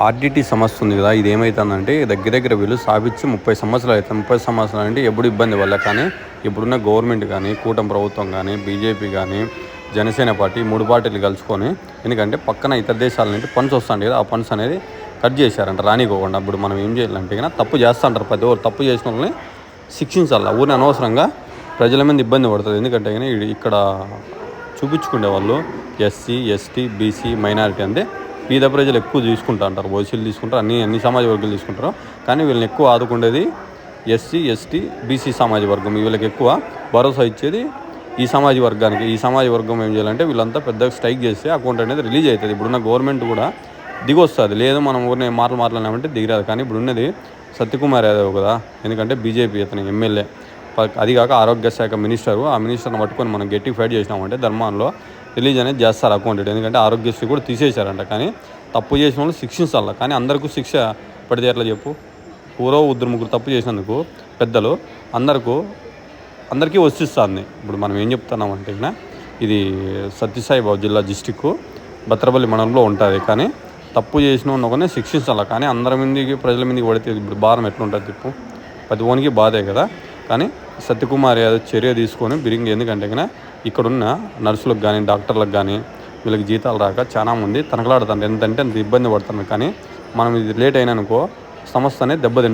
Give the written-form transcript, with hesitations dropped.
RDT సమస్య ఉంది కదా, ఇది ఏమవుతుందంటే దగ్గర దగ్గర వీళ్ళు స్థాపించి 30 సంవత్సరాలు అవుతుంది. 30 సంవత్సరాలు అంటే ఎప్పుడు ఇబ్బంది వల్ల, కానీ ఇప్పుడున్న గవర్నమెంట్ కానీ, కూటమి ప్రభుత్వం కానీ, బీజేపీ కానీ, జనసేన పార్టీ 3 పార్టీలు కలుసుకొని, ఎందుకంటే పక్కన ఇతర దేశాల నుంచి ఫండ్స్ వస్తాయి కదా, ఆ ఫండ్స్ అనేది కట్ చేశారంట రానికోకుండా. ఇప్పుడు మనం ఏం చేయాలంటే కన్నా తప్పు చేస్తుంటారు, ప్రతి ఒక్కరు తప్పు చేసిన వాళ్ళని శిక్షించాలి. ఊరిని అనవసరంగా ప్రజల మీద ఇబ్బంది పడుతుంది. ఎందుకంటే కానీ ఇక్కడ చూపించుకునే వాళ్ళు ఎస్సీ, ఎస్టీ, బీసీ, మైనారిటీ అంటే పేద ప్రజలు ఎక్కువ తీసుకుంటా అంటారు, ఓసీలు తీసుకుంటారు, అన్ని సమాజ వర్గాలు తీసుకుంటారు. కానీ వీళ్ళని ఎక్కువ ఆదుకునేది ఎస్సీ, ఎస్టీ, బీసీ సమాజ వర్గం. వీళ్ళకి ఎక్కువ భరోసా ఇచ్చేది ఈ సమాజ వర్గానికి. ఈ సమాజ వర్గం ఏం చేయాలంటే వీళ్ళంతా పెద్దగా స్ట్రైక్ చేస్తే అకౌంట్ అనేది రిలీజ్ అవుతుంది. ఇప్పుడున్న గవర్నమెంట్ కూడా దిగొస్తుంది. లేదు మనం ఊరిని మాట్లాడినామంటే దిగిరాదు. కానీ ఇప్పుడు ఉన్నది సత్యకుమార్ యాదవ్ కదా, ఎందుకంటే బీజేపీ అతని ఎమ్మెల్యే, అది కాక ఆరోగ్య శాఖ మినిస్టరు. ఆ మినిస్టర్ని పట్టుకొని మనం గట్టి ఫైట్ చేసినామంటే ధర్మాల్లో రిలీజ్ అనేది చేస్తారు అకౌంట్. ఎందుకంటే ఆరోగ్యశ్రీ కూడా తీసేశారంట. కానీ తప్పు చేసిన వాళ్ళు శిక్షించాలి. కానీ అందరికీ శిక్ష పడితే ఎట్లా చెప్పు? ఊరో 2-3 తప్పు చేసినందుకు పెద్దలు అందరికీ వస్తుంది. ఇప్పుడు మనం ఏం చెప్తున్నామంటే ఇది సత్యసాయిబాబు జిల్లా డిస్టిక్ బత్రపల్లి మండలంలో ఉంటుంది. కానీ తప్పు చేసిన ఒకనే శిక్షించాలి. కానీ అందరి మీదకి ప్రజల మీదకి పడితే ఇప్పుడు భారం ఎట్లుంటుంది చెప్పు? ప్రతి ఓనికి బాధే కదా. కానీ సత్యకుమార్ యాదవ్ చర్య తీసుకొని ఎందుకంటే ఇక్కడున్న నర్సులకు కానీ, డాక్టర్లకు కానీ వీళ్ళకి జీతాలు రాక చాలామంది తనకలాడుతుంది. ఎంతంటే అంత ఇబ్బంది పడుతున్నారు. కానీ మనం ఇది లేట్ అయినా అనుకో సంస్థ అనేది దెబ్బతింటుంది.